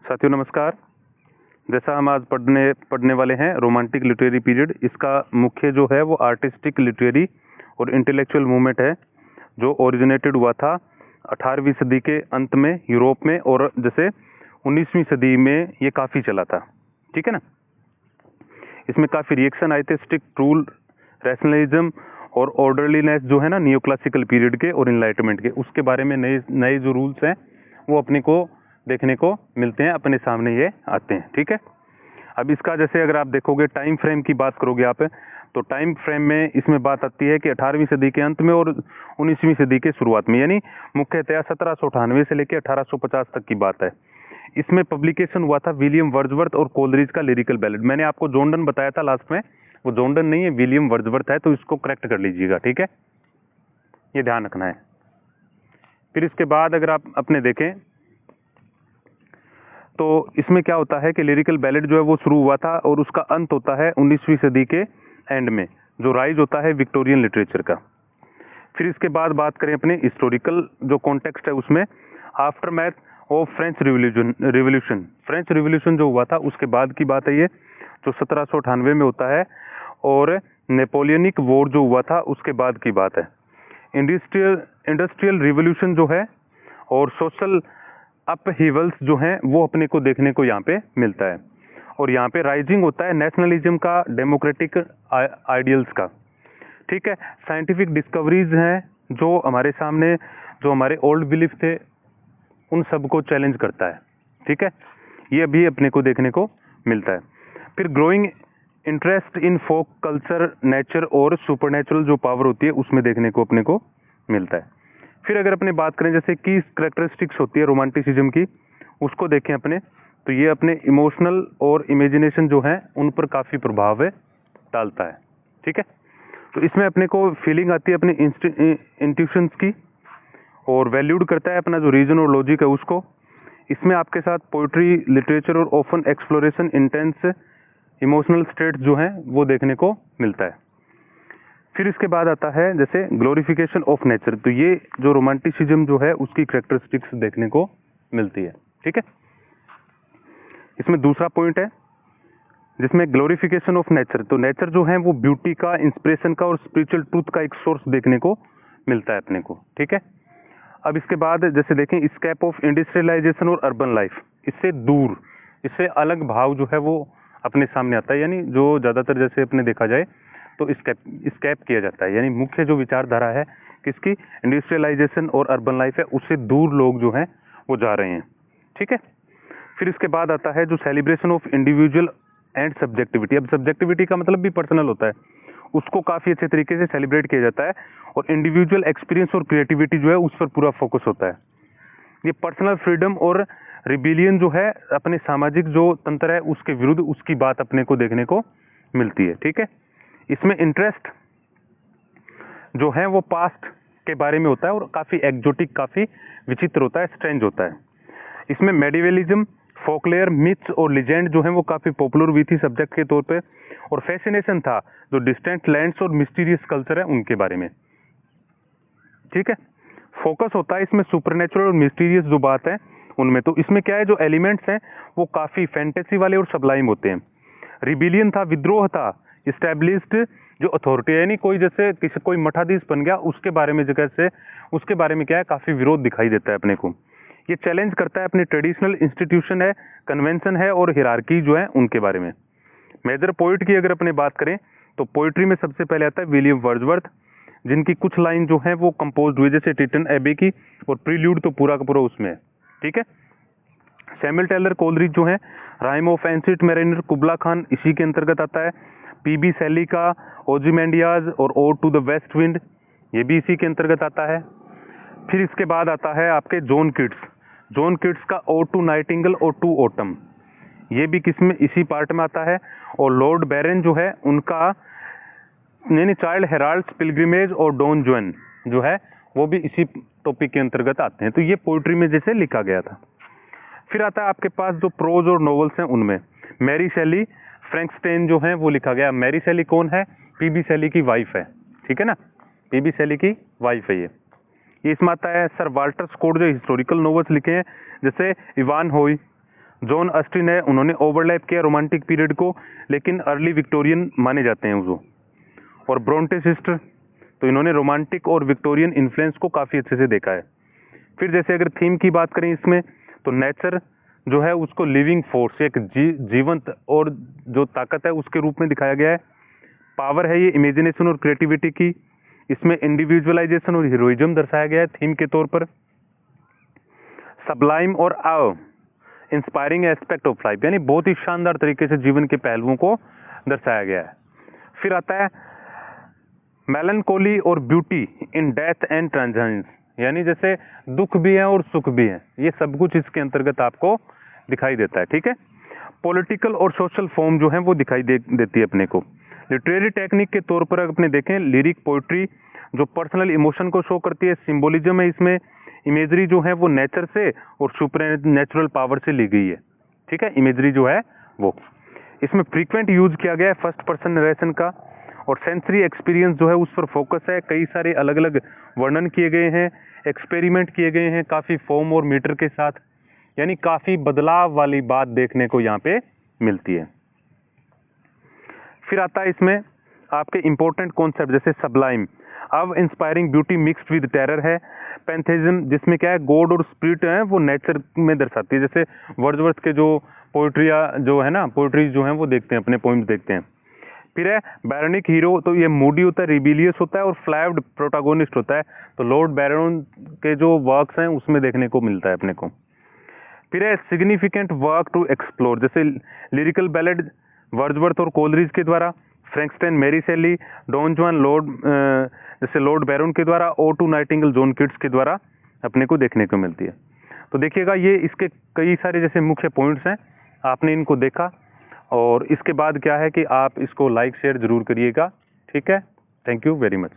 साथियों नमस्कार। जैसा हम आज पढ़ने वाले हैं रोमांटिक लिटरेरी पीरियड, इसका मुख्य जो है वो आर्टिस्टिक लिटरेरी और इंटेलेक्चुअल मूवमेंट है जो ओरिजिनेटेड हुआ था 18वीं सदी के अंत में यूरोप में, और जैसे 19वीं सदी में ये काफ़ी चला था। ठीक है ना। इसमें काफ़ी रिएक्शन आए थे स्ट्रिक्ट रूल, रैशनलिज्म और ऑर्डरलीनेस जो है ना नियो क्लासिकल पीरियड के और इनलाइटमेंट के, उसके बारे में नए नए जो रूल्स हैं वो अपने को देखने को मिलते हैं, अपने सामने ये आते हैं। ठीक है। अब इसका जैसे अगर आप देखोगे टाइम फ्रेम की बात करोगे आप, तो टाइम फ्रेम में इसमें बात आती है कि 18वीं सदी के अंत में और 19वीं सदी के शुरुआत में, यानी मुख्यतः 1798 से लेकर 1850 तक की बात है। इसमें पब्लिकेशन हुआ था विलियम वर्ड्सवर्थ और कोलरिज का लिरिकल बैलेड। मैंने आपको जॉर्डन बताया था लास्ट में, वो जॉर्डन नहीं है, विलियम वर्ड्सवर्थ है, तो इसको करेक्ट कर लीजिएगा। ठीक है, ये ध्यान रखना है। फिर इसके बाद अगर आप अपने देखें तो इसमें क्या होता है कि लिरिकल बैलेड जो है वो शुरू हुआ था और उसका अंत होता है 19वीं सदी के एंड में, जो राइज होता है विक्टोरियन लिटरेचर का। फिर इसके बाद बात करें अपने हिस्टोरिकल जो कॉन्टेक्स्ट है उसमें, after math of French revolution, French revolution जो हुआ था उसके बाद की बात है ये, जो 1798 में होता है, और नेपोलियनिक वॉर जो हुआ था उसके बाद की बात है। इंडस्ट्रियल रिवोल्यूशन जो है और सोशल अपहीवल्स जो हैं वो अपने को देखने को यहाँ पे मिलता है, और यहाँ पे राइजिंग होता है नेशनलिज्म का, डेमोक्रेटिक आइडियल्स का। ठीक है। साइंटिफिक डिस्कवरीज हैं जो हमारे सामने, जो हमारे ओल्ड बिलीफ थे उन सब को चैलेंज करता है। ठीक है, ये भी अपने को देखने को मिलता है। फिर growing interest in folk culture, nature और सुपरनेचुरल जो पावर होती है उसमें देखने को अपने को मिलता है। फिर अगर अपने बात करें जैसे की कैरेक्टरिस्टिक्स होती है रोमांटिसिज्म की, उसको देखें अपने, तो ये अपने इमोशनल और इमेजिनेशन जो है उन पर काफ़ी प्रभाव डालता है। ठीक है। तो इसमें अपने को फीलिंग आती है अपने इंट्यूशंस की, और वैल्यूड करता है अपना जो रीजन और लॉजिक है उसको। इसमें आपके साथ पोइट्री, लिटरेचर और open exploration, intense emotional states जो हैं वो देखने को मिलता है। फिर इसके बाद आता है जैसे ग्लोरिफिकेशन ऑफ नेचर, तो ये जो रोमांटिसिज्म जो है उसकी कैरेक्टरिस्टिक्स देखने को मिलती है। ठीक है। इसमें दूसरा पॉइंट है जिसमें ग्लोरिफिकेशन ऑफ नेचर, तो नेचर जो है वो ब्यूटी का, इंस्पिरेशन का और स्पिरिचुअल ट्रूथ का एक सोर्स देखने को मिलता है अपने को। ठीक है। अब इसके बाद जैसे देखें स्केप ऑफ इंडस्ट्रियलाइजेशन और अर्बन लाइफ, इससे दूर, इससे अलग भाव जो है वो अपने सामने आता है, यानी जो ज़्यादातर जैसे अपने देखा जाए तो स्केप किया जाता है, यानी मुख्य जो विचारधारा है किसकी, इंडस्ट्रियलाइजेशन और अर्बन लाइफ है, उससे दूर लोग जो हैं वो जा रहे हैं। ठीक है। फिर इसके बाद आता है जो celebration of individual and subjectivity. अब सब्जेक्टिविटी का मतलब भी पर्सनल होता है, उसको काफ़ी अच्छे तरीके से सेलिब्रेट किया जाता है, और इंडिविजुअल एक्सपीरियंस और क्रिएटिविटी जो है उस पर पूरा फोकस होता है। ये पर्सनल फ्रीडम और रिबिलियन जो है अपने सामाजिक जो तंत्र है उसके विरुद्ध, उसकी बात अपने को देखने को मिलती है। ठीक है। इसमें इंटरेस्ट जो है वो पास्ट के बारे में होता है और काफ़ी एक्जोटिक, काफ़ी विचित्र होता है, स्ट्रेंज होता है। इसमें मेडिवलिज्म, फोकलेयर, मिथ्स और लेजेंड जो है वो काफ़ी पॉपुलर हुई थी सब्जेक्ट के तौर पे, और फैसिनेशन था जो डिस्टेंट लैंड्स और मिस्टीरियस कल्चर है उनके बारे में। ठीक है। फोकस होता है इसमें सुपरनेचुरल और मिस्टीरियस जो बात है उनमें, तो इसमें क्या है जो एलिमेंट्स हैं वो काफ़ी फैंटेसी वाले और सबलाइम होते हैं। रिबिलियन था, विद्रोह था, इस्टेब्लिश्ड जो अथॉरिटी है, यानी कोई जैसे किसी कोई मठाधीश बन गया उसके बारे में, जगह से उसके बारे में क्या है काफ़ी विरोध दिखाई देता है अपने को। ये चैलेंज करता है अपने ट्रेडिशनल इंस्टीट्यूशन है, कन्वेंशन है और हिरार्की जो है उनके बारे में। मेजर पोइट की अगर अपने बात करें तो पोइट्री में सबसे पहले आता है विलियम वर्ड्सवर्थ, जिनकी कुछ लाइन जो है वो कंपोज हुई जैसे टिटन एबे की, और प्रील्यूड तो पूरा का पूरा उसमें है। ठीक है। सैमुअल टेलर कोलरिज जो है राइम ऑफ एंसिट मैरिनर, कुबला खान इसी के अंतर्गत आता है। पीबी शैली का ओजिमेंडियाज और ode to the west wind, ये भी इसी के अंतर्गत आता है। फिर इसके बाद आता है आपके जॉन किट्स का ओड टू नाइटिंगेल और टू ऑटम, ये भी किसमें, इसी पार्ट में आता है। और लॉर्ड बैरन जो है उनका यानी चाइल्ड हेराल्ड्स, पिलग्रिमेज और डॉन जुआन जो है वो भी इसी टॉपिक के अंतर्गत आते हैं। तो ये पोइट्री में जैसे लिखा गया था। फिर आता है आपके पास जो प्रोज और नॉवेल्स हैं उनमें मैरी शैली, फ्रैंकस्टाइन जो है वो लिखा गया। मैरी शैली कौन है, पीबी शैली की वाइफ है। ठीक है ना, पीबी शैली की वाइफ है ये इसमें आता है। सर वाल्टर स्कॉट जो हिस्टोरिकल नॉवेल्स लिखे हैं जैसे इवान होई, जॉन ऑस्टिन है, उन्होंने ओवरलैप किया रोमांटिक पीरियड को, लेकिन अर्ली विक्टोरियन माने जाते हैं वो। और ब्रोंटे सिस्टर, तो इन्होंने रोमांटिक और विक्टोरियन इन्फ्लुएंस को काफ़ी अच्छे से देखा है। फिर जैसे अगर थीम की बात करें इसमें, तो नेचर जो है उसको लिविंग फोर्स, एक जीवंत और जो ताकत है उसके रूप में दिखाया गया है। पावर है ये इमेजिनेशन और क्रिएटिविटी की। इसमें इंडिविजुअलाइजेशन और हीरोइज्म दर्शाया गया है थीम के तौर पर। सबलाइम और इंस्पायरिंग एस्पेक्ट ऑफ लाइफ, यानी बहुत ही शानदार तरीके से जीवन के पहलुओं को दर्शाया गया है। फिर आता है मेलनकोली और beauty in death and transitions, यानी जैसे दुख भी है और सुख भी है, ये सब कुछ इसके अंतर्गत आपको दिखाई देता है। ठीक है। पॉलिटिकल और सोशल फॉर्म जो है वो दिखाई देती है अपने को। लिटरेरी टेक्निक के तौर पर अपने देखें, लिरिक पोइट्री जो पर्सनल इमोशन को शो करती है, सिंबोलिज्म है इसमें, इमेजरी जो है वो नेचर से और सुपर नेचुरल पावर से ली गई है। ठीक है, इमेजरी जो है वो इसमें फ्रीक्वेंट यूज किया गया है फर्स्ट पर्सन नरेशन का। और सेंसरी एक्सपीरियंस जो है उस पर फोकस है, कई सारे अलग अलग वर्णन किए गए हैं, एक्सपेरिमेंट किए गए हैं काफ़ी फॉर्म और मीटर के साथ, यानी काफ़ी बदलाव वाली बात देखने को यहाँ पे मिलती है। फिर आता है इसमें आपके इंपॉर्टेंट कॉन्सेप्ट, जैसे सबलाइम, अब inspiring beauty mixed with terror है। पैंथेइज्म, जिसमें क्या है गॉड और स्पिरिट है वो नेचर में दर्शाती है, जैसे वर्ड्सवर्थ के जो पोइट्रिया जो है ना, पोइट्रीज जो हैं वो देखते हैं, अपने पोइम्स देखते हैं। फिर है बैरोनिक हीरो, तो ये मूडी होता है, रिबिलियस होता है और फ्लैव्ड प्रोटागोनिस्ट होता है, तो लॉर्ड बैरोन के जो वर्क्स हैं उसमें देखने को मिलता है अपने को। फिर है सिग्निफिकेंट वर्क टू एक्सप्लोर, जैसे लिरिकल बैलेड वर्ड्सवर्थ और कोलरिज के द्वारा, फ्रैंकस्टाइन मैरी शेली, डॉन जुआन जैसे लॉर्ड बैरोन के द्वारा, ode to nightingale John Keats के द्वारा अपने को देखने को मिलती है। तो देखिएगा ये इसके कई सारे जैसे मुख्य पॉइंट्स हैं, आपने इनको देखा, और इसके बाद क्या है कि आप इसको लाइक शेयर जरूर करिएगा। ठीक है, थैंक यू वेरी मच।